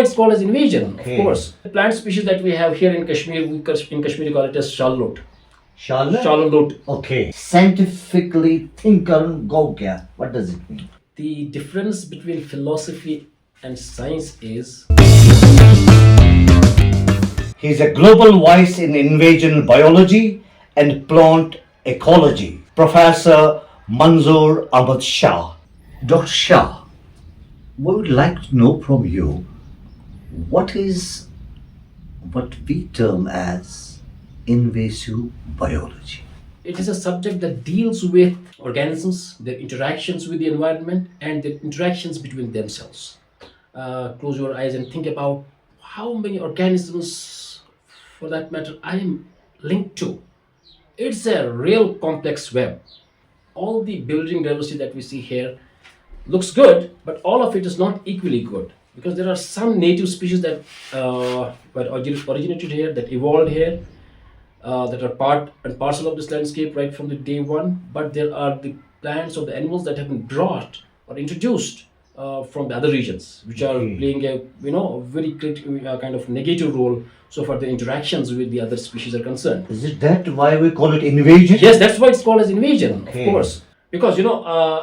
it's called as invasion, Okay. of course. The plant species that we have here in Kashmir, in Kashmiri call it as shalot. Charlotte? Shalot. Okay. Scientifically think and go kya? What does it mean? The difference between philosophy and science is He's a global voice in invasion biology and plant ecology. Professor Manzoor A Shah. Dr. Shah, we would like to know from you what is what we term as invasive biology. it is a subject that deals with organisms, their interactions with the environment, and their interactions between themselves. Close your eyes and think about how many organisms, for that matter, I am linked to. It's a real complex web. All the building diversity that we see here looks good, but all of it is not equally good because there are some native species that were originated here, that evolved here, that are part and parcel of this landscape right from the day one. But there are the plants or the animals that have been brought or introduced from the other regions, which are playing a very kind of negative role so far the interactions with the other species are concerned. Is it that why we call it invasion? Yes, that's why it's called as invasion, Okay. of course. Because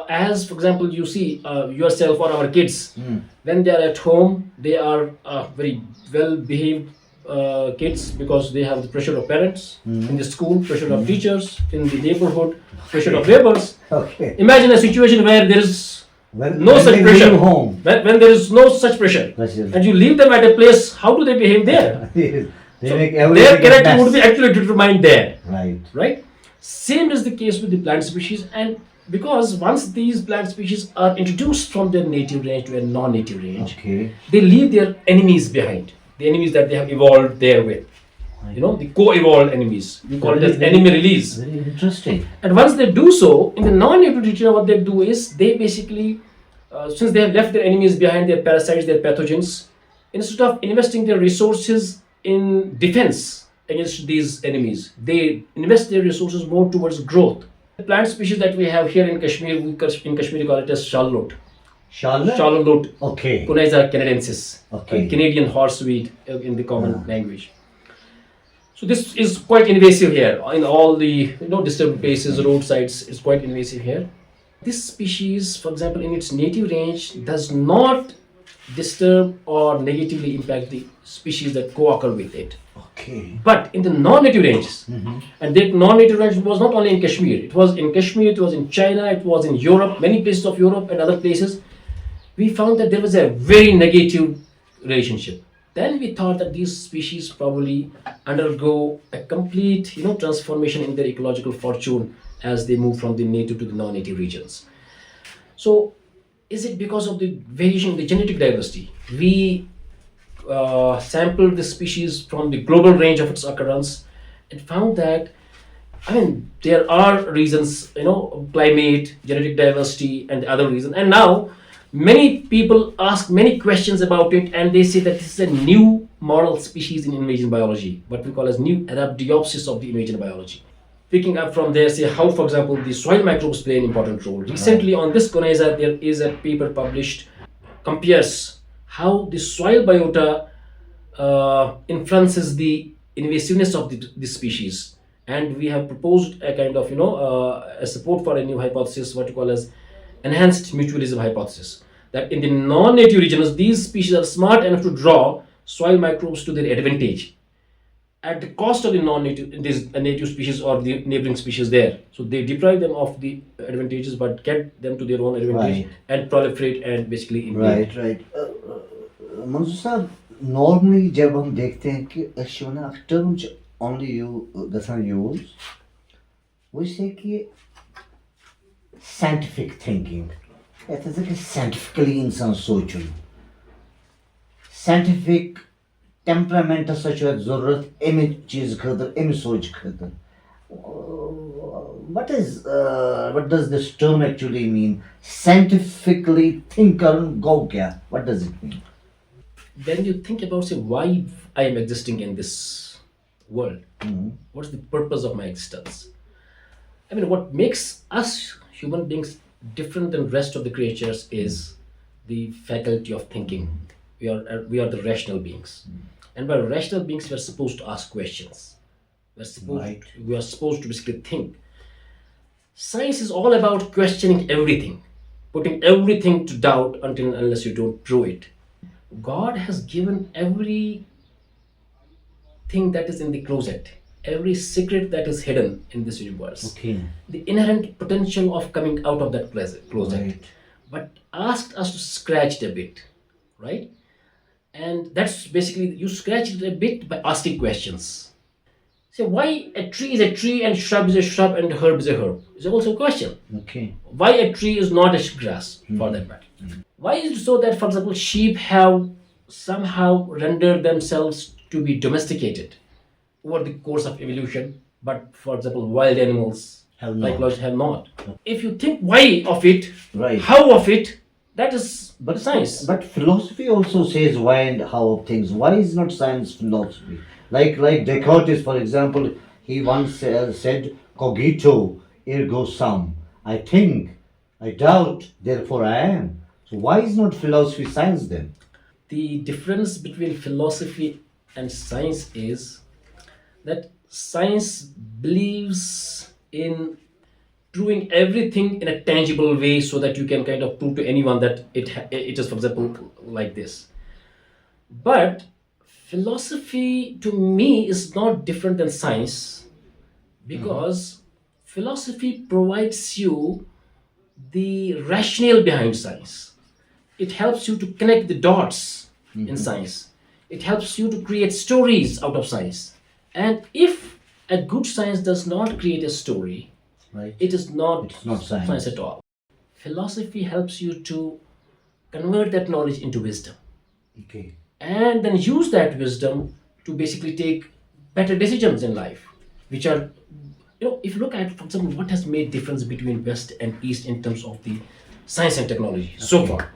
as for example, you see yourself or our kids, when they are at home, they are very well behaved kids because they have the pressure of parents in the school, pressure of teachers in the neighborhood, pressure of neighbors. Okay. Imagine a situation where there is When such they pressure. leave home. When there is no such pressure, Pressure. and you leave them at a place, how do they behave there? They So make their everything a character mess. would be actually determined there. Right. Same is the case with the plant species, and because once these plant species are introduced from their native range to a non-native range, Okay. they leave their enemies behind, the enemies that they have evolved there with. The co-evolved enemies. We call it as enemy release. Very interesting. And once they do so, in the non-native region, what they do is they basically, since they have left their enemies behind, their parasites, their pathogens, instead of investing their resources in defense against these enemies, they invest their resources more towards growth. The plant species that we have here in Kashmir, in Kashmiri call it as shalot. Charlotte? Shalot, Okay. Cuneiza canadensis, Okay. Canadian horseweed in the common language. So this is quite invasive here in all the disturbed places, roadsides. It's quite invasive here. This species, for example, in its native range, does not disturb or negatively impact the species that co-occur with it. Okay. But in the non-native ranges, and that non-native range was not only in Kashmir, it was in Kashmir, it was in China, it was in Europe, many places of Europe and other places, we found that there was a very negative relationship. Then we thought that these species probably undergo a complete transformation in their ecological fortune as they move from the native to the non-native regions. So is it because of the variation in the genetic diversity? We sampled the species from the global range of its occurrence and found that there are reasons, climate, genetic diversity, and other reasons. And now many people ask many questions about it, and they say that this is a new model species in invasion biology, what we call as new Arabidopsis of the invasion biology. Picking up from there, say how, for example, the soil microbes play an important role. Recently on this Cuneiza, there is a paper published, compares how the soil biota influences the invasiveness of the species. And we have proposed a kind of, a support for a new hypothesis, what we call as enhanced mutualism hypothesis. That in the non-native regions, these species are smart enough to draw soil microbes to their advantage at the cost of the non-native, these native species or the neighboring species there. So they deprive them of the advantages, but get them to their own advantage and proliferate and basically invade. Right. Manzoor sahab, normally जब हम देखते हैं कि अश्वना terms only गसान use, वो से कि scientific thinking. Это कि scientifically इंसान सोचुन. Scientific temperament such as ज़रूरत एम चीज़ खतर एम सोच खतर. What does this term actually mean? Scientifically think and go kya? What does it mean? When you think about, say, why I am existing in this world, what's the purpose of my existence? What makes us human beings different than rest of the creatures is the faculty of thinking. we are the rational beings, and by rational beings we are supposed to ask questions. Right. We are supposed to basically think. Science is all about questioning everything, putting everything to doubt until and unless you don't prove it. God has given everything that is in the closet, every secret that is hidden in this universe, Okay. the inherent potential of coming out of that closet, Right. but asked us to scratch it a bit, right? And that's basically you scratch it a bit by asking questions. So why a tree is a tree and shrub is a shrub and herb is a herb? Is also a question. Okay. Why a tree is not a grass for that matter? Why is it so that, for example, sheep have somehow rendered themselves to be domesticated over the course of evolution, but for example, wild animals Have like not. lions have not? If you think why of it, Right. how of it, that is science. But philosophy also says why and how of things. Why is not science philosophy? Like Descartes, for example, he once said, "Cogito ergo sum." I think, I doubt, therefore I am. So why is not philosophy science then? The difference between philosophy and science is that science believes in proving everything in a tangible way so that you can kind of prove to anyone that it is, for example, like this. But philosophy to me is not different than science, because philosophy provides you the rationale behind science. It helps you to connect the dots in science. It helps you to create stories out of science. And if a good science does not create a story, Right. it is not, It's not science. at all. Philosophy helps you to convert that knowledge into wisdom Okay. and then use that wisdom to basically take better decisions in life, which are, if you look at, for example, what has made difference between West and East in terms of the science and technology so far.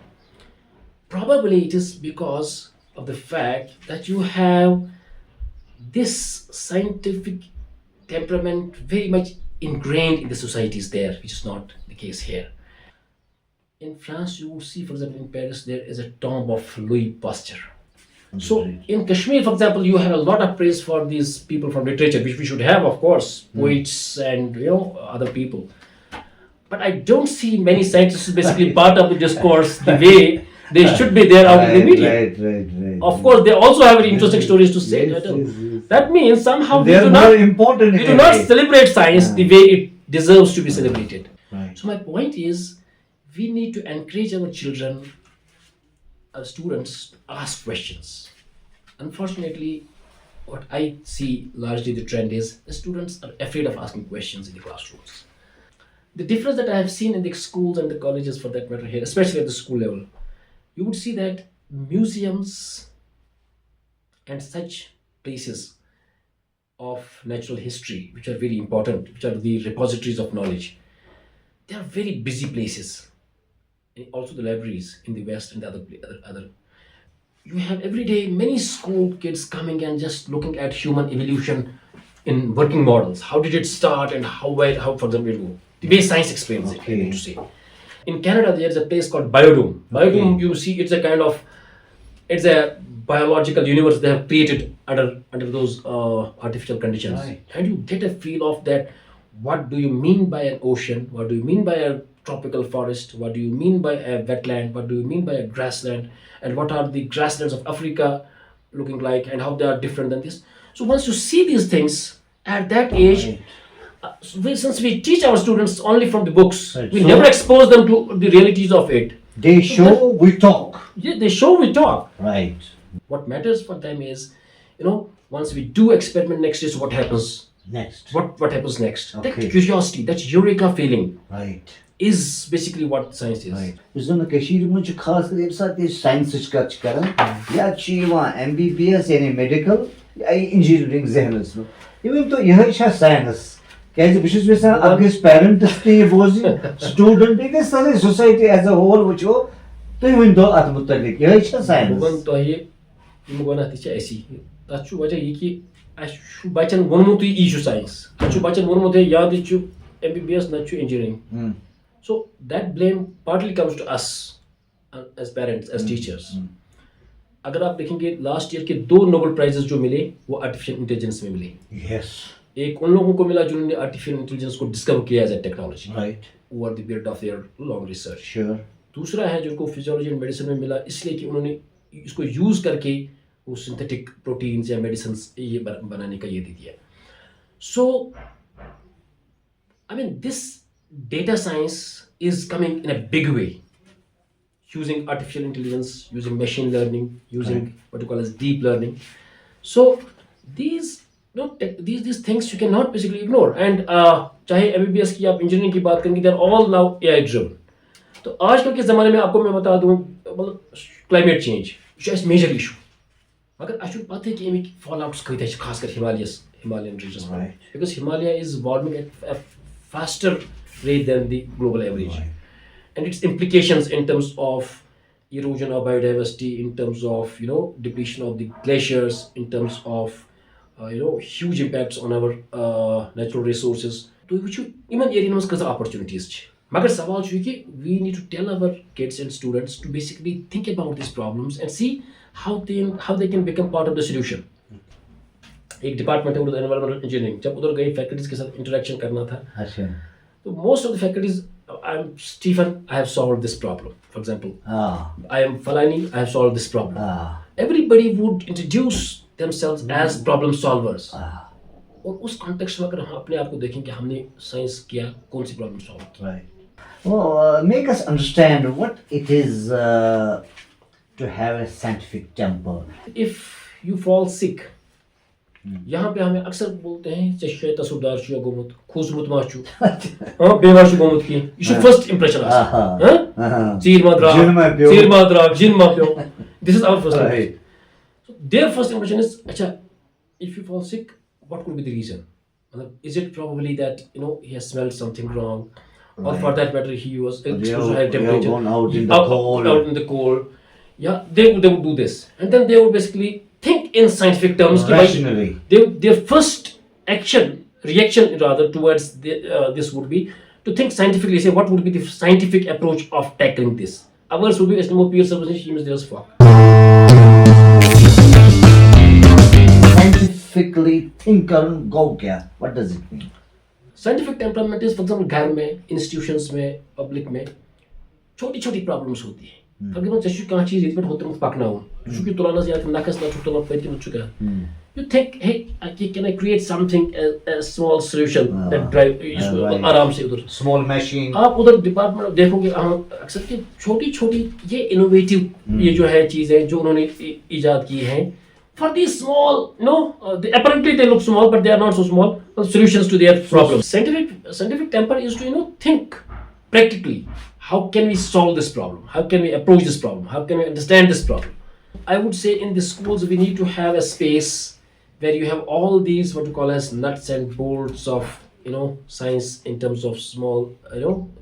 Probably it is because of the fact that you have this scientific temperament very much ingrained in the societies there, which is not the case here. In France, you will see, for example, in Paris, there is a tomb of Louis Pasteur. So Right. in Kashmir, for example, you have a lot of praise for these people from literature, which we should have, of course, poets and other people. But I don't see many scientists basically part of the discourse the way they should be there out in the media. Right. Of course, they also have very interesting stories to say. Yes, yes. That means somehow They are more important. we in do a not way. celebrate science the way it deserves to be celebrated. Right. So my point is, we need to encourage our children, our students, to ask questions. Unfortunately, what I see largely the trend is the students are afraid of asking questions in the classrooms. The difference that I have seen in the schools and the colleges, for that matter, here, especially at the school level, you would see that museums and such places of natural history, which are very important, which are the repositories of knowledge, they are very busy places. And also the libraries in the West and the other. You have every day many school kids coming and just looking at human evolution in working models. How did it start and how for example, it go? The way science explains it, I Okay. need to say. In Canada, there's a place called Biodome. Biodome, you see, it's a biological universe they have created under those artificial conditions. Right. And you get a feel of that. What do you mean by an ocean? What do you mean by a tropical forest? What do you mean by a wetland? What do you mean by a grassland? And what are the grasslands of Africa looking like, and how they are different than this? So once you see these things at that age, Right. since we teach our students only from the books, Right. we So- never expose them to the realities of it. They show, we talk. Yeah, they show, we talk. Right. What matters for them is, once we do experiment next is what happens. Next. What happens next? Okay. That curiosity, that eureka feeling Right. is basically what science is. Right. Yus zan kashir mun chu khas kar yem sat science kat karan ya chi MBBS yani medical ya engineering zehnas no. Yevim to yeh cha science. Kaz bishus vesan agis parents te bozi student te sare society as a whole wucho to yevim to at mutalik yeh cha science. Mugan tohi mugana ticha esi. Tachu bacha yiki ashu bachan wonmutu issue science. Achu bachan wonmutu ya dichu MBBS nachu engineering. So that blame partly comes to us as parents, as teachers. अगर आप देखेंगे last year के 2 Nobel prizes जो मिले वो artificial intelligence में मिले. Yes. एक उन लोगों को मिला जिन्होंने आर्टिफिशियल इंटेलिजेंस को डिस्कवर किया as a technology Right. Over the period of their long research. Sure. दूसरा है जिनको फिजियोलॉजी एंड मेडिसिन में मिला इसलिए कि उन्होंने इसको यूज करके वो सिंथेटिक प्रोटीन्स या मेडिसिन ये बनाने का ये दे दिया. So I mean this data science is coming in a big way, using artificial intelligence, using machine learning, using what you call as deep learning. So these these things you cannot basically ignore. And चाहे MBBS की आप engineering की बात करेंगे, they are all now AI driven. तो आजकल के ज़माने में आपको मैं बता दूँ मतलब climate change is major issue. मगर अच्छी बात है कि अमिक फॉल आउट्स कई थे खासकर हिमालयन रीजन्स में, because Himalaya is warming at a faster rate than the global average. And its implications in terms of erosion of biodiversity, in terms of depletion of the glaciers, in terms of huge impacts on our natural resources. तो ये जो इमन area में कज़ा opportunities छ. मगर सवाल छुई कि we need to tell our kids and students to basically think about these problems and see how they can become part of the solution. एक डिपार्टमेंट है उधर एनवायरमेंटल इंजीनियरिंग, जब उधर गई फैकल्टीज के साथ इंटरेक्शन करना था. अच्छा. तो most of the faculties I am Stephen I have solved this problem, for example I am फलानी I have solved this problem. Everybody would introduce themselves as problem solvers. और उस कॉन्टेक्स्ट में अगर हम अपने आप को देखें कि हमने साइंस किया कौन सी प्रॉब्लम सॉल्व की. Right. Well, make us understand what it is to have a scientific temper. If you fall sick, यहाँ पे हमें अक्सर बोलते हैं चश्मे तसुदार छु गोमुत खुशमुत माचु हाँ बेमार छु गोमुत की you should first impression us हाँ चीर मात्रा जिन माप्यो. This is our first impression. So their first impression is अच्छा if you fall sick what could be the reason. Is it probably that he has smelled something wrong, or for that matter he was exposed to high temperature, out in the cold. Yeah, they would do this, and then they would basically think in scientific terms. Rationally. Their first reaction rather towards this would be to think scientifically, say what would be the scientific approach of tackling this. Ours would be as more peer services, she is there's fuck. Scientifically think and go kya? What does it mean? Scientific temperament is, for example, घर में, institutions में, public में, छोटी-छोटी problems होती है. For example, जैसे कहाँ चीज़ इतने होते हैं पकना हो, चूँकि तुलाना से यार नाकस ना छुट्टा ना पैर की चुका है. You think, hey, can I create something a small solution that drive आराम से उधर. Small machine. आप उधर डिपार्टमेंट देखोगे अक्सर कि छोटी-छोटी ये इनोवेटिव ये जो है चीज़ें जो उन्होंने इजाद की हैं. For these small, apparently they look small, but they are not so small. Solutions to their problems. Scientific temper is to think practically. How can we solve this problem? How can we approach this problem? How can we understand this problem? I would say in the schools we need to have a space where you have all these what you call as nuts and bolts of science in terms of small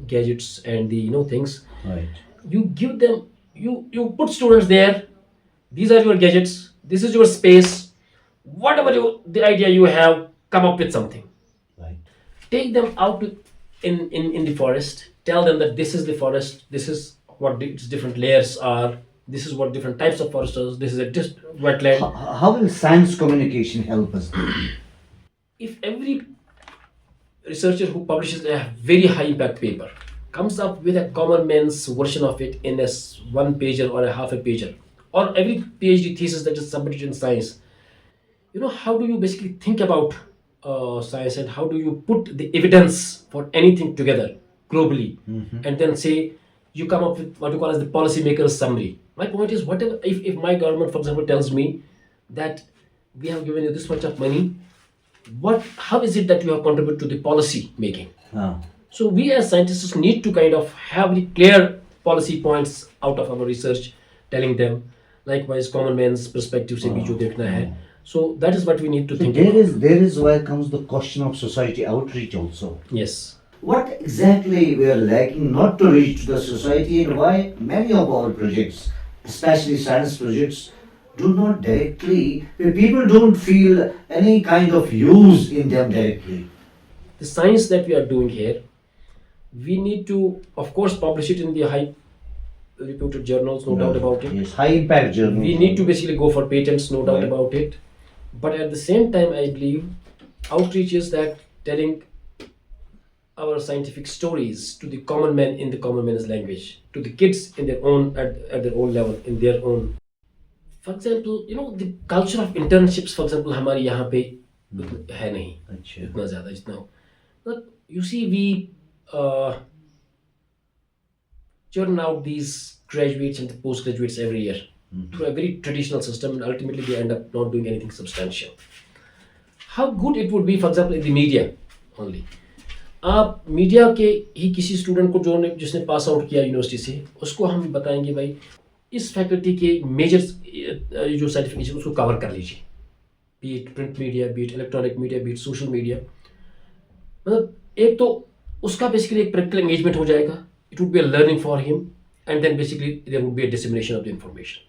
gadgets and the things. Right. You give them you put students there. These are your gadgets. This is your space. Whatever the idea you have, come up with something. Right. Take them out in the forest. Tell them that this is the forest. This is what its different layers are. This is what different types of forests are. This is a wetland. How will science communication help us? If every researcher who publishes a very high impact paper comes up with a common man's version of it in a one pager or a half a pager, or every PhD thesis that is submitted in science, how do you basically think about science and how do you put the evidence for anything together globally, and then say you come up with what you call as the policymaker's summary. My point is, whatever if my government, for example, tells me that we have given you this much of money, how is it that you have contributed to the policy making? So we as scientists need to kind of have the clear policy points out of our research, telling them. Likewise, common man's perspective se bhi jo dekhna hai. So that is what we need to think about. There is where comes the question of society outreach also. Yes. What exactly we are lacking not to reach to the society, and why many of our projects, especially science projects, do not directly, people don't feel any kind of use in them directly. The science that we are doing here, we need to, of course, publish it in the high reputed journals, no doubt about it. Yes, high impact journals. We need to basically go for patents, no doubt Right. about it. But at the same time, I believe outreach is that telling our scientific stories to the common man in the common man's language, to the kids in their own at their own level, in their own. For example, the culture of internships. For example, हमारे यहाँ पे है नहीं अच्छा. इतना ज़्यादा जितना. But you see, we churn out these graduates and the postgraduates every year through a very traditional system, and ultimately they end up not doing anything substantial. How good it would be, for example, in the media only. आप media के ही किसी student को जिसने pass out किया university से, उसको हम बताएंगे भाई इस फैकल्टी के मेजर जो साइंटिफिक इशू उसको कवर कर लीजिए, B it print media, B it electronic media, B it social media. मतलब एक तो उसका बेसिकली एक प्रैक्टिकल एंगेजमेंट हो जाएगा, it would be a learning for him, and then basically there would be a dissemination of the information.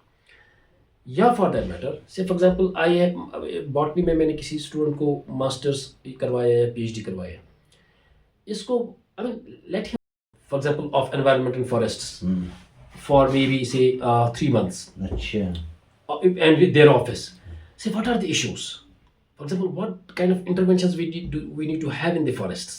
या for that matter से for example आई है बॉटनी में मैंने किसी स्टूडेंट को मास्टर्स करवाया या पीएचडी करवाया, इसको I mean let him for example of environment in forests for maybe say 3 months. अच्छा. And with their office, say what are the issues. For example, what kind of interventions we need to have in the forests.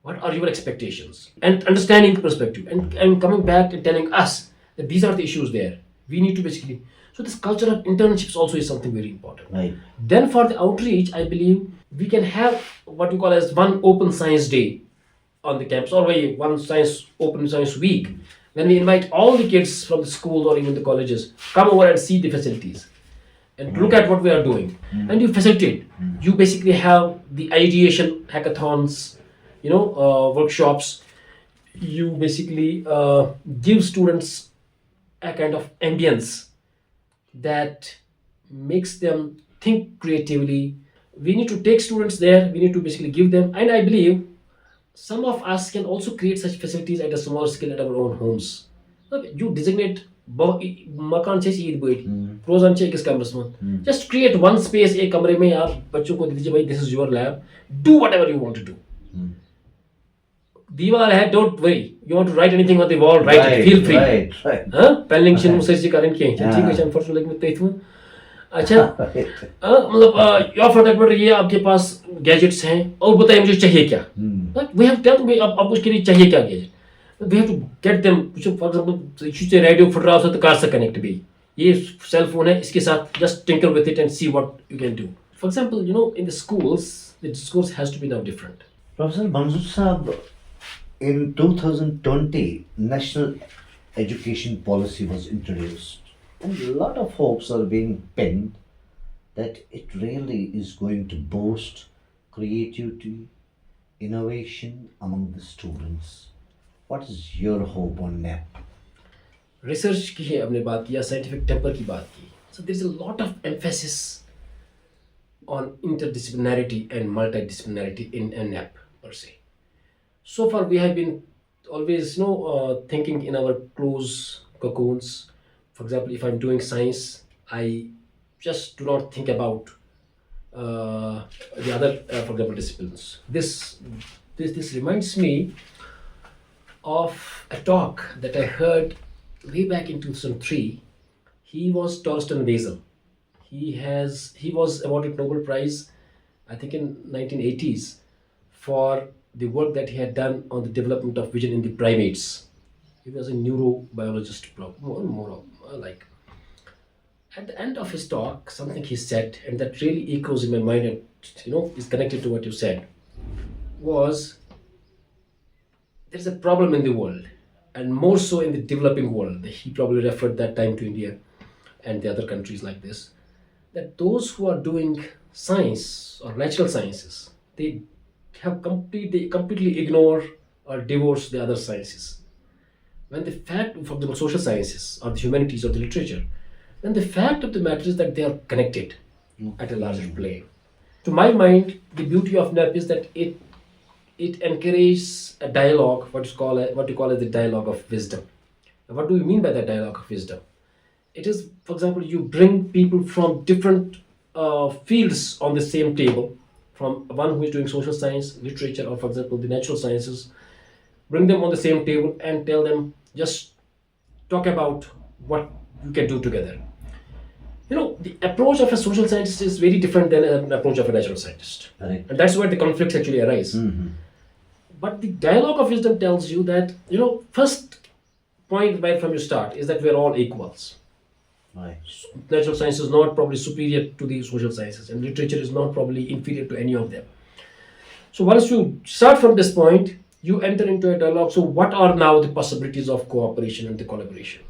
What are your expectations? And understanding the perspective and coming back and telling us that these are the issues there. We need to basically. So this culture of internships also is something very important. Right. Then for the outreach, I believe we can have what we call as one open science day on the campus, or one open science week, when we invite all the kids from the schools or even the colleges, come over and see the facilities and look at what we are doing. And you facilitate. You basically have the ideation hackathons, workshops. You basically give students a kind of ambience that makes them think creatively. We need to take students there. We need to basically give them, and I believe some of us can also create such facilities at a small scale at our own homes. Look, you designate मकान से ईद बैठ रोजान से किस कमरे में, just create one space एक कमरे में आप बच्चों को दे दीजिए भाई, this is your lab, do whatever you want to do. दीवार है, don't worry, you want to write anything on the wall, write it, feel free. Right. हाँ पेलिंग शिन मुझसे जी करें क्या है, ठीक है, अनफॉर्चुनेटली मैं तेज हूँ. अच्छा मतलब या फॉर दैट मैटर ये आपके पास गैजेट्स हैं और बताइए मुझे चाहिए क्या. वी हैव टेल मी आप उसके लिए चाहिए क्या gadget. We have to get them. For example issue से रेडियो फुट रहा हो तो कार से कनेक्ट भी, ये सेल फोन है, इसके साथ just tinker with it and see what you can do. For example in the schools the discourse has to be now different. Professor Manzoor Sahab, in 2020, National Education Policy was introduced, and a lot of hopes are being pinned that it really is going to boost creativity, innovation among the students. What is your hope on NAP? Research की है हमने बात किया, scientific temper की बात की. So there is a lot of emphasis on interdisciplinarity and multidisciplinarity in NAP per se. So far we have been always thinking in our close cocoons. For example, if I'm doing science, I just do not think about the other for example disciplines. This reminds me of a talk that I heard way back in 2003. He was Torsten Wesel. He was awarded Nobel Prize, I think in 1980s, for the work that he had done on the development of vision in the primates. He was a neurobiologist, more like. At the end of his talk, something he said, and that really echoes in my mind and is connected to what you said, was there's a problem in the world, and more so in the developing world. He probably referred that time to India and the other countries like this. That those who are doing science or natural sciences, they completely ignore or divorce the other sciences. When the fact, for example, social sciences or the humanities or the literature, then the fact of the matter is that they are connected at a larger plane. To my mind, the beauty of NAP is that it encourages a dialogue, what you call as the dialogue of wisdom. Now, what do we mean by that dialogue of wisdom? It is, for example, you bring people from different fields on the same table, from one who is doing social science, literature, or for example the natural sciences, bring them on the same table and tell them, just talk about what you can do together. The approach of a social scientist is very different than an approach of a natural scientist. Correct. And that's where the conflicts actually arise. But the dialogue of wisdom tells you that, first point right from you start is that we're all equals. Right. Natural science is not probably superior to the social sciences, and literature is not probably inferior to any of them. So once you start from this point, you enter into a dialogue. So what are now the possibilities of cooperation and the collaboration?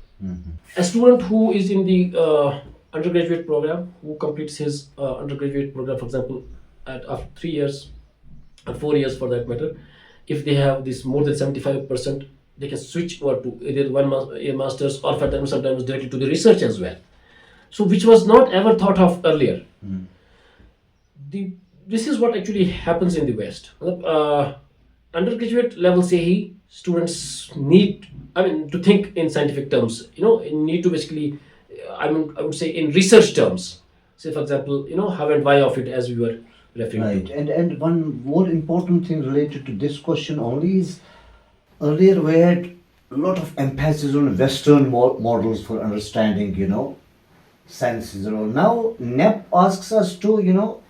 A student who is in the undergraduate program, who completes his undergraduate program, for example, after 3 years or 4 years for that matter, if they have this more than 75%, they can switch over to either a master's or sometimes directly to the research as well. So which was not ever thought of earlier. This is what actually happens in the West. Undergraduate level say students need, to think in scientific terms, need to basically, I would say in research terms. Say for example, how and why of it, as we were referring Right. to. And one more important thing related to this question only is earlier we had a lot of emphasis on Western models for understanding, sciences. Now NEP asks us to,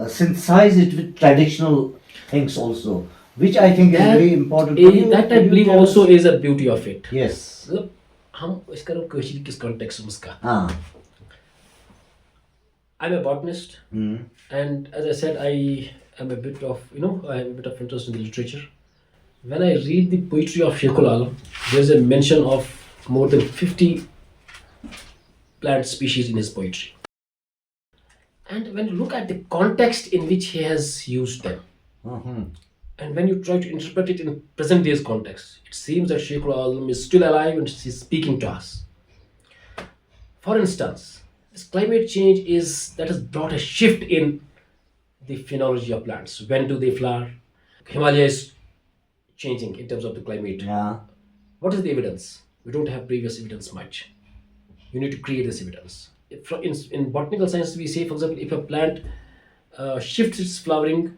synthesize it with traditional things also, which I think is very important. That I believe also is a beauty of it. Yes. मतलब हम इसका किस context में इसका. I'm a botanist, and as I said, I am a bit of interest in the literature. When I read the poetry of Sheikhul Alam, there's a mention of more than 50 plant species in his poetry. And when you look at the context in which he has used them, and when you try to interpret it in present day's context, it seems that Sheikhul Alam is still alive and he's speaking to us. For instance, this climate change has brought a shift in the phenology of plants. When do they flower? Himalaya is changing in terms of the climate. Yeah. What is the evidence? We don't have previous evidence much. You need to create this evidence. In botanical science, we say, for example, if a plant shifts its flowering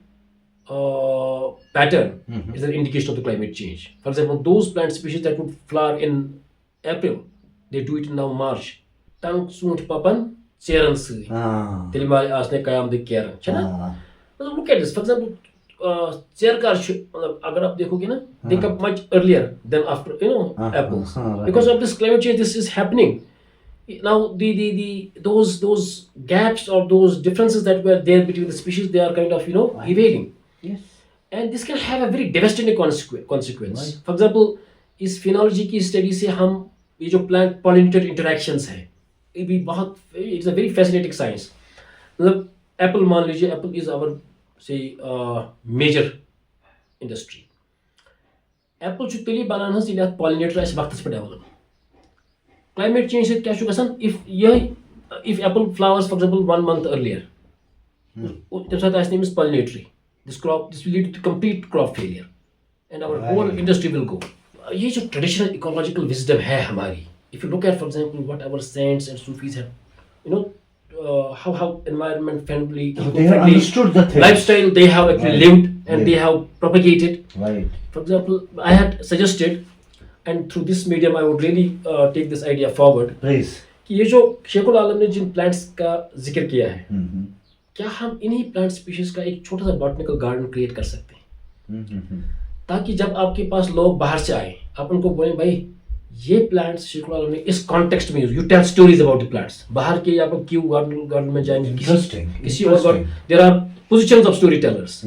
pattern, is an indication of the climate change. For example, those plant species that would flower in April, they do it in now March. Tang sunt papan cheran sui. Tilma asne kayam de kyaran. Chana? Look at this. For example, chair car, agar aap dekhoge na, they come much earlier than after apples. Right. Because of this climate change, this is happening. Now those gaps or those differences that were there between the species, they are kind of evading. Yes. And this can have a very devastating consequence. Right. For example, इस phenology की study से हम ये जो plant pollinator interactions है, ये भी बहुत, it's a very fascinating science. मतलब apple मान लीजिए, apple is our say major industry. Apple should tell you bananas in that pollinator as वक्त पे develop. Climate change से क्या शुरू करसान if apple flowers for example 1 month earlier, तब साथ as name is pollinatory. This will lead to complete crop failure, and our whole industry will go. ये जो traditional ecological wisdom है हमारी, if you look at for example what our saints and Sufis have, how environment friendly, They have understood the things. lifestyle they have actually lived and they have propagated. Right. For example, I had suggested, and through this medium I would really take this idea forward. Please. कि ये जो शेखुल आलम ने जिन plants का जिक्र किया है, क्या हम इन्हीं प्लांट स्पीशीज का एक छोटा सा बॉटनिकल गार्डन क्रिएट कर सकते हैं, ताकि जब आपके पास लोग बाहर से आए, आप उनको बोले भाई ये प्लांट्स शेखुल आलम ने इस कॉन्टेक्स्ट में you tell stories about the plants. बाहर के आप क्यों गार्डन में जाएंगे, किसी और there are positions of story tellers.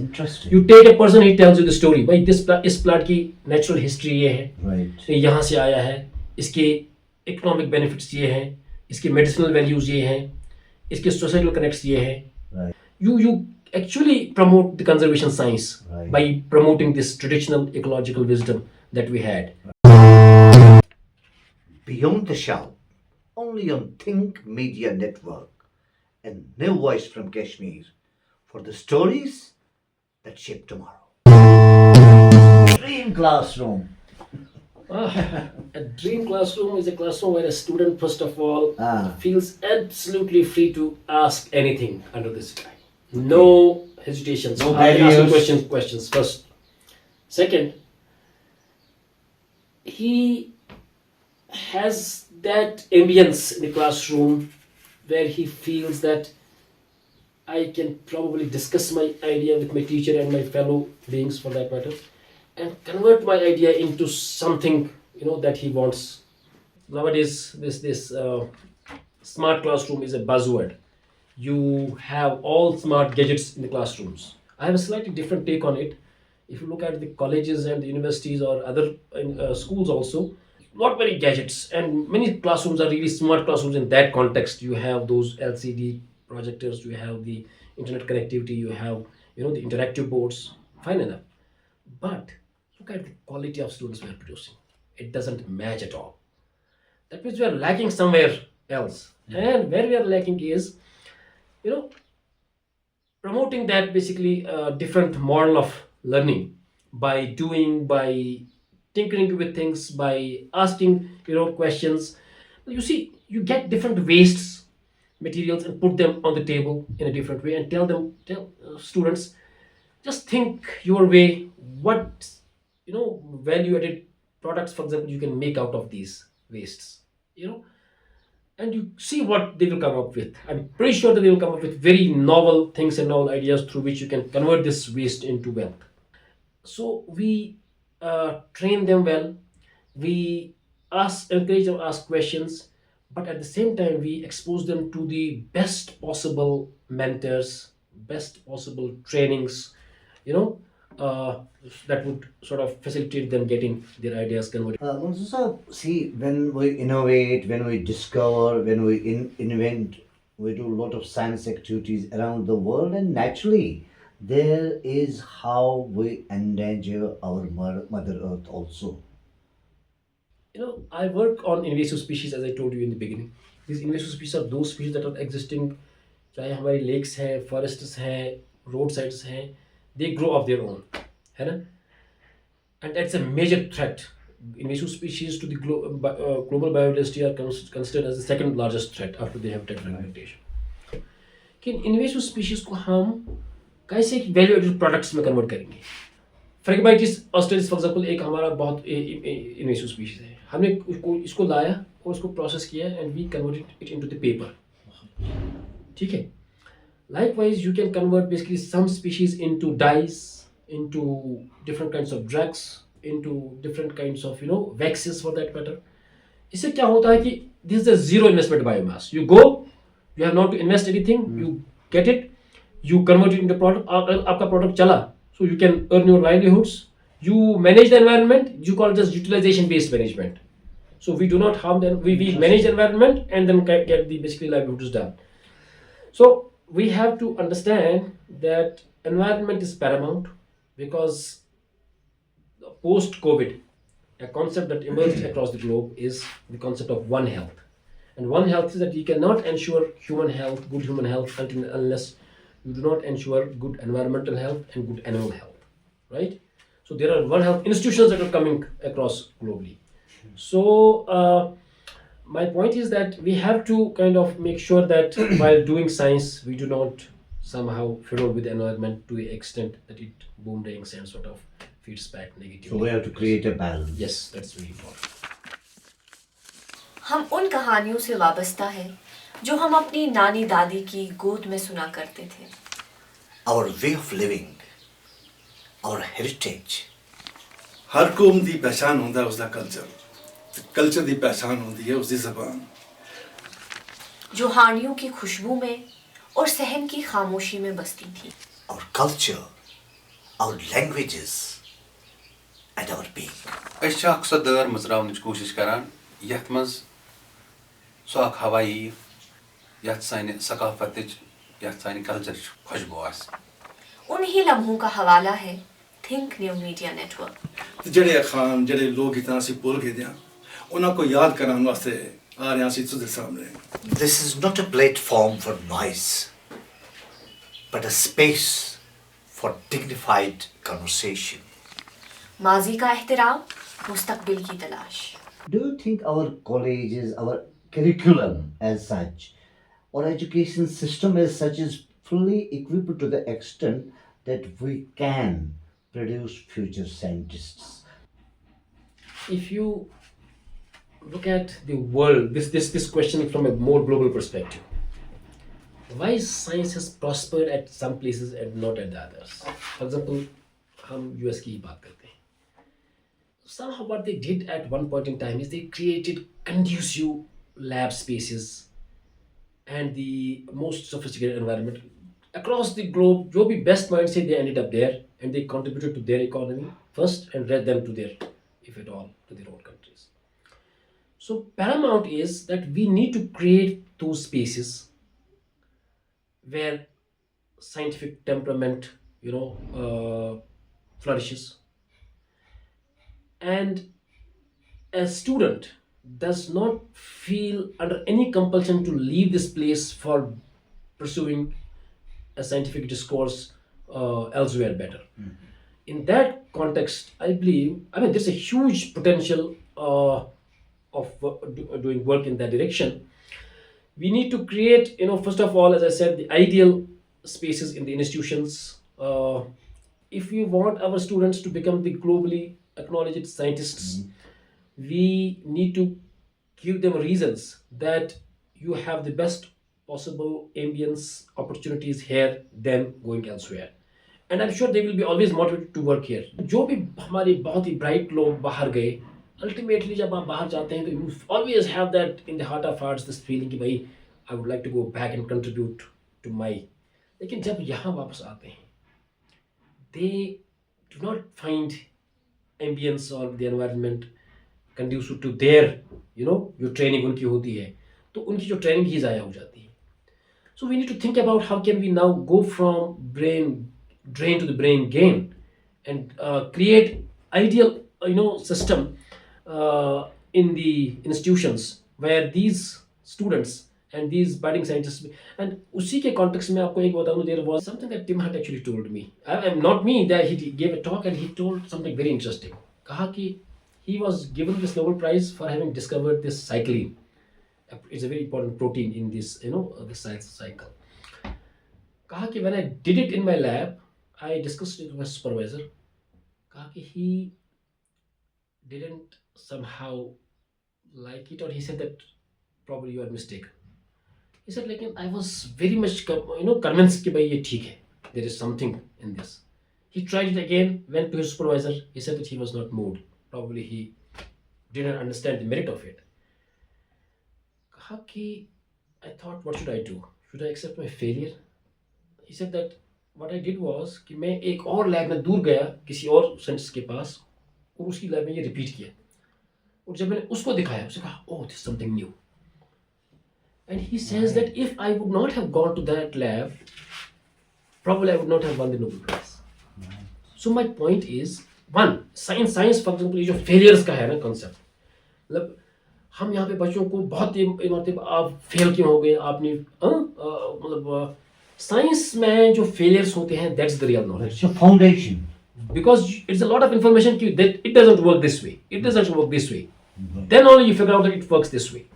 You take a person, he tells you the story, भाई इस प्लांट की नेचुरल हिस्ट्री ये है, Right. यहाँ से आया है, इसके इकोनॉमिक बेनिफिट्स ये हैं, इसके मेडिसिनल वैल्यूज ये हैं, इसके सोशल कनेक्ट्स ये हैं. Right. You actually promote the conservation science Right. by promoting this traditional ecological wisdom that we had. Beyond the Shout, only on Think Media Network, and new voice from Kashmir for the stories that shape tomorrow. Dream classroom. A dream classroom is a classroom where a student, first of all, Ah. feels absolutely free to ask anything under the sky. No hesitations. No I ask barriers. questions first. Second, he has that ambience in the classroom where he feels that I can probably discuss my idea with my teacher and my fellow beings for that matter, and convert my idea into something that he wants. Nowadays, this smart classroom is a buzzword. You have all smart gadgets in the classrooms. I have a slightly different take on it. If you look at the colleges and the universities or other schools also, not many gadgets, and many classrooms are really smart classrooms in that context. You have those LCD projectors, you have the internet connectivity, you have the interactive boards. Fine enough, but look at the quality of students we are producing. It doesn't match at all. That means we are lacking somewhere else, and where we are lacking is you know promoting that basically different model of learning by doing, by tinkering with things, by asking questions. You see, you get different wastes materials and put them on the table in a different way and tell students, just think your way, what value added products, for example, you can make out of these wastes, you know and you see what they will come up with. I'm pretty sure that they will come up with very novel things and novel ideas through which you can convert this waste into wealth. So we train them well. We encourage them to ask questions, but at the same time, we expose them to the best possible mentors, best possible trainings. You know, uh, that would sort of facilitate them getting their ideas converted. So, see, when we innovate, when we discover, when we invent, we do a lot of science activities around the world, and naturally, there is how we endanger our Mother Earth also. I work on invasive species as I told you in the beginning. These invasive species are those species that are existing, चाहे हमारी lakes हैं, forests हैं, road sides हैं, they grow of their own, है ना? And that's a major threat. Invasive species to the global biodiversity are considered as the second largest threat after the habitat fragmentation. कि invasive species को हम कैसे value added products में convert करेंगे. फ्रेगमाइटिस australis for example एक हमारा बहुत invasive species है. हमने इसको लाया और उसको प्रोसेस किया and we converted it into the paper. ठीक है. Likewise, you can convert basically some species into dyes, into different kinds of drugs, into different kinds of waxes for that matter. इससे क्या होता है कि this is a zero investment biomass. You go, you have not to invest anything, you get it, you convert it into product. आपका product चला, so you can earn your livelihoods. You manage the environment. You call it as utilization based management. So we do not harm them. We manage the environment and then get the basically livelihoods done. So we have to understand that environment is paramount, because post COVID, a concept that emerged across the globe is the concept of One Health. And One Health is that you cannot ensure human health, good human health, unless you do not ensure good environmental health and good animal health, right? So there are One Health institutions that are coming across globally. So my point is that we have to kind of make sure that while doing science, we do not somehow fiddle with the environment to the extent that it boomerangs and sort of feeds back negatively. So we have to create a balance. Yes, that's very important. हम उन कहानियों से वाबस्ता हैं जो हम अपनी नानी दादी की गोद में सुना करते थे. Our way of living, our heritage. हर कौम दी पहचान होंदा उसदा कल्चर दी पहचान होंदी है उसदी ज़बान. जो हानियों की खुशबू में और सहन की खामोशी में बसती थी. Our culture, our languages, and our being. أشي أقصد دار مزراونش کوشش کران یت مز سو اخ هوایی یت سانہِ ثقافتٕچ یت سانہِ کلچرٕچ خوشبو آسہِ. उन्हीं लम्हों का हवाला है थिंक न्यू मीडिया नेटवर्क. ਜਿਹੜੇ ਅਖਾਣ ਜਿਹੜੇ ਲੋਕ ਗੀਤਾਂ ਅਸੀਂ ਭੁੱਲ ਗਏ ਦਿਆਂ ਉਹਨਾਂ को याद कराने वास्ते आ रहे हैं ਅਸੀਂ ਤੁਹਾਡੇ ਸਾਹਮਣੇ. This is not a platform for noise, but a space for dignified conversation. माजी का एहतराम, मुस्तकबिल की तलाश. Do you think our colleges, our curriculum as such, or education system as such is fully equipped to the extent that we can produce future scientists? If you look at the world, this question from a more global perspective. Why science has prospered at some places and not at the others? For example, हम US की ही बात करते हैं. Somehow what they did at one point in time is they created conducive lab spaces and the most sophisticated environment across the globe. जो भी best minds say, they ended up there and they contributed to their economy first and led them to their, if at all, to their own countries. So paramount is that we need to create those spaces where scientific temperament, flourishes, and a student does not feel under any compulsion to leave this place for pursuing a scientific discourse elsewhere better. In that context, I believe, there's a huge potential of doing work in that direction. We need to create, first of all, as I said, the ideal spaces in the institutions. If we want our students to become the globally acknowledged scientists, we need to give them reasons that you have the best possible ambience opportunities here than going elsewhere. And I'm sure they will be always motivated to work here. जो भी हमारे बहुत ही bright लोग बाहर गए, ultimately जब आप बाहर जाते हैं तो you always have that in the heart of hearts this feeling कि भाई I would like to go back and contribute to my. लेकिन जब यहाँ वापस आते हैं, they do not find ambience or the environment conducive to their, जो training उनकी होती है, तो उनकी जो training ही ज़ाया हो जाती है. So we need to think about how can we now go from brain drain to the brain gain and create ideal, system in the institutions where these students and these budding scientists. And उसी के context में आपको एक बताऊँ, there was something that Tim Hunt actually told me. Not me, that he gave a talk and he told something very interesting. कहा कि he was given this Nobel Prize for having discovered this cycline. It's a very important protein in this, the science cycle. कहा कि when I did it in my lab, I discussed it with my supervisor. कहा कि he didn't somehow like it, or he said that probably you are mistaken. He said, like, I was very much, convinced कि भाई ये ठीक है. There is something in this. He tried it again, went to his supervisor. He said that he was not moved. Probably he didn't understand the merit of it. कहा कि I thought, what should I do? Should I accept my failure? He said that what I did was कि मैं एक और lab में दूर गया किसी और साइंटिस्ट के पास और उसकी लैब में ये रिपीट किया, और जब मैंने उसको दिखाया उसने कहा, oh, this is something new. And he says that if I would not have gone to that lab, probably I would not have won the Nobel Prize. So my point is, one, science for example, ये जो failures का है ना concept, मतलब हम यहाँ पे बच्चों को बहुत मतलब आप फेल क्यों हो गए, आपने मतलब साइंस में जो फेलियर्स होते हैं, that's the real knowledge. It's your foundation. Because it's a lot of information that it doesn't work this way, it doesn't work this way. Then only you figure out that it works this way.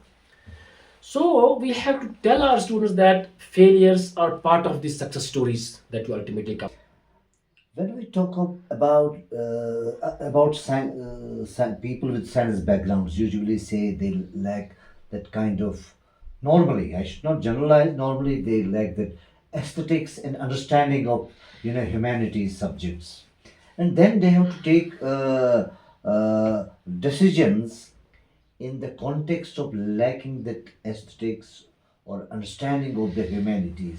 So we have to tell our students that failures are part of the success stories that you ultimately come. When we talk about people with science backgrounds, usually say they lack that kind of. Normally, I should not generalize. Normally, they lack that aesthetics and understanding of humanities subjects, and then they have to take decisions in the context of lacking that aesthetics or understanding of the humanities.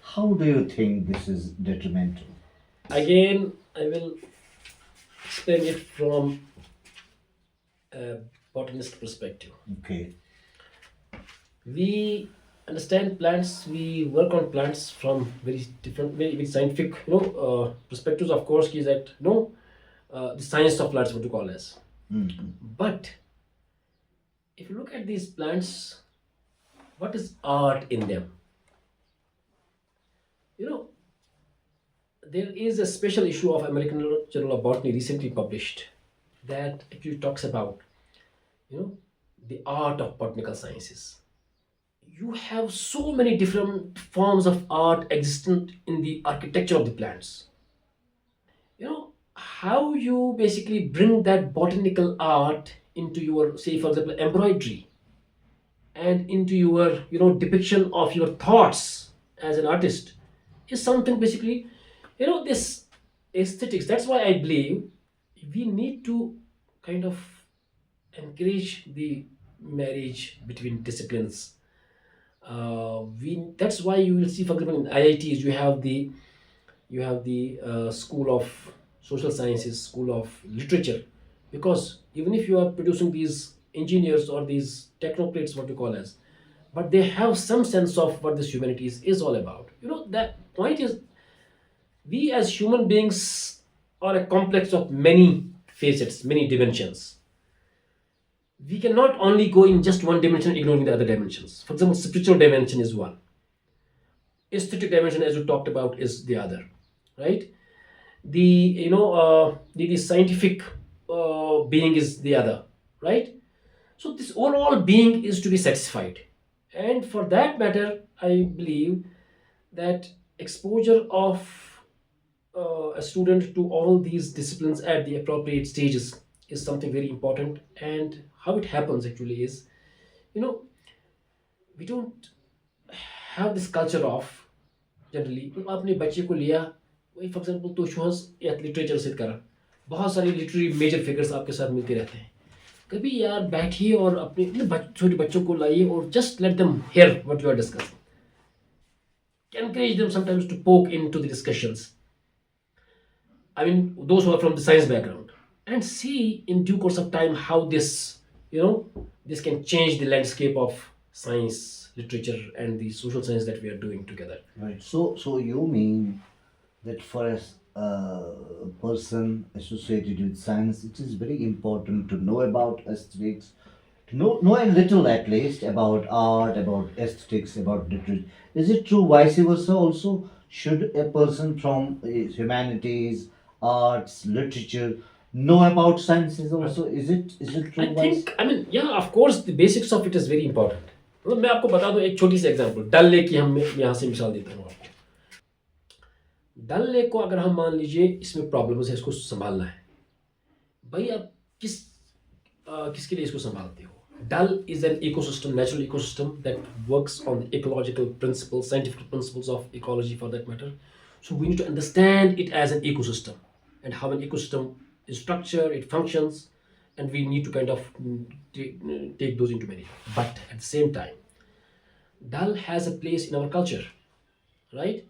How do you think this is detrimental? Again, I will explain it from a botanist perspective. Okay. We understand plants, we work on plants from very different, very scientific perspectives, of course, is that the science of plants, what you call as. But if you look at these plants, what is art in them? There is a special issue of American Journal of Botany recently published that actually talks about the art of botanical sciences. You have so many different forms of art existent in the architecture of the plants. How you basically bring that botanical art into your, say for example, embroidery, and into your depiction of your thoughts as an artist, is something basically, this aesthetics. That's why I believe we need to kind of encourage the marriage between disciplines. We That's why you will see, for example, in IITs you have the school of social sciences, school of literature, because even if you are producing these engineers or these technocrats, what you call as, but they have some sense of what this humanities is all about. That point is, we as human beings are a complex of many facets, many dimensions. We cannot only go in just one dimension ignoring the other dimensions. For example, spiritual dimension is one, aesthetic dimension, as we talked about, is the other, right? The scientific being is the other, right? So this overall being is to be satisfied, and for that matter I believe that exposure of a student to all these disciplines at the appropriate stages is something very important. And how it happens actually is, you know we don't have this culture of, generally आपने बच्चे को लिया, वही for example तो शोहस या literature से करा, बहुत सारी लिटरेरी मेजर फिगर्स आपके साथ मिलते रहते हैं, कभी यार बैठिए और अपने छोटे बच्चों को लाइए और just let them hear what you are discussing, encourage them sometimes to poke into the discussions. I mean, those who are from the science background, and see in due course of time how this can change the landscape of science, literature, and the social science that we are doing together. Right. So you mean that for a person associated with science, it is very important to know about aesthetics, to know a little at least about art, about aesthetics, about literature. Is it true vice versa also? Should a person from humanities, arts, literature know about sciences also? Is it true I vice? think, I mean, yeah, of course, the basics of it is very important. मतलब मैं आपको बता दूं एक छोटी सी example, डल lake की हम यहाँ से मिसाल देता हूँ आपको। डल लेक को अगर हम मान लीजिए इसमें प्रॉब्लम्स है, इसको संभालना है, भाई आप किसके लिए इसको संभालते हो? Dal is an ecosystem, natural ecosystem that works on the ecological principles, scientific principles of ecology for that matter. So we need to understand it as an ecosystem and how an ecosystem is structured, it functions, and we need to kind of take those into management. But at the same time, Dal has a place in our culture, right?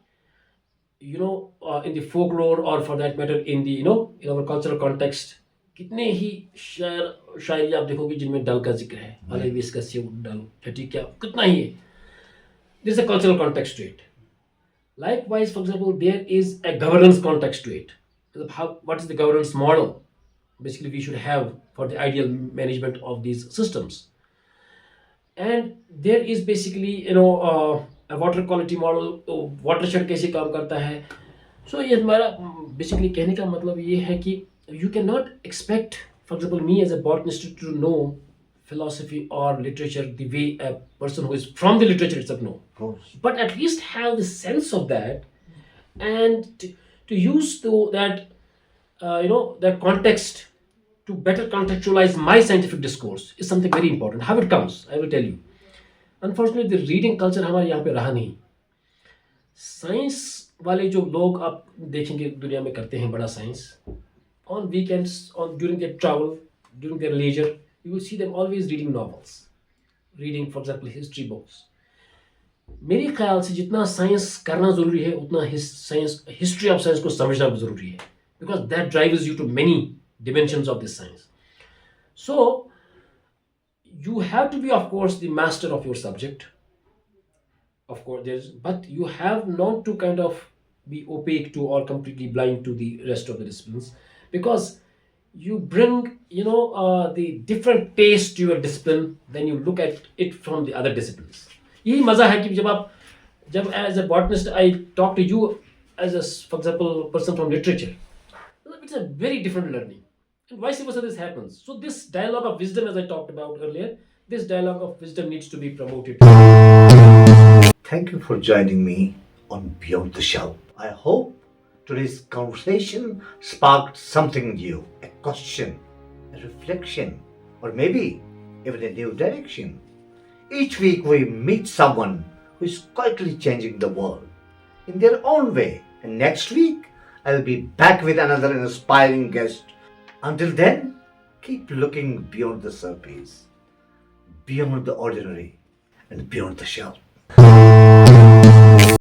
In the folklore, or for that matter in the in our cultural context, कितने ही शायरी आप देखोगे जिनमें डल का जिक्र है, भले भी इसका सेव डल ठटी क्या कितना ही है. There is a cultural context to it. Likewise, for example, there is a governance context to it. What is the governance model basically we should have for the ideal management of these systems? And there is basically a water quality model, watershed कैसे काम करता है. So ये हमारा basically कहने का मतलब ये है कि you cannot expect, for example, me as a botanist to know philosophy or literature the way a person who is from the literature itself know. Of course. But at least have the sense of that, and to use that context to better contextualize my scientific discourse is something very important. How it comes, I will tell you. Unfortunately, the reading culture हमारे यहाँ पे रहा नहीं. Science वाले जो लोग आप देखेंगे दुनिया में करते हैं बड़ा science, on weekends, during their travel, during their leisure, you will see them always reading novels, reading, for example, history books. मेरे ख्याल से जितना साइंस करना ज़रूरी है उतना हिस्ट्री ऑफ साइंस को समझना भी ज़रूरी है, because that drives you to many dimensions of this science. So you have to be, of course, the master of your subject. Of course, but you have not to kind of be opaque to or completely blind to the rest of the disciplines, because you bring the different taste to your discipline when you look at it from the other disciplines. यही मजा है कि जब as a botanist I talk to you as a, for example, person from literature, it's a very different learning, and vice versa this happens. So this dialogue of wisdom, as I talked about earlier, this dialogue of wisdom needs to be promoted. Thank you for joining me on Beyond the Show. I hope today's conversation sparked something new, a question, a reflection, or maybe even a new direction. Each week we meet someone who is quietly changing the world in their own way. And next week I'll be back with another inspiring guest. Until then, keep looking beyond the surface, beyond the ordinary, and beyond the shelf.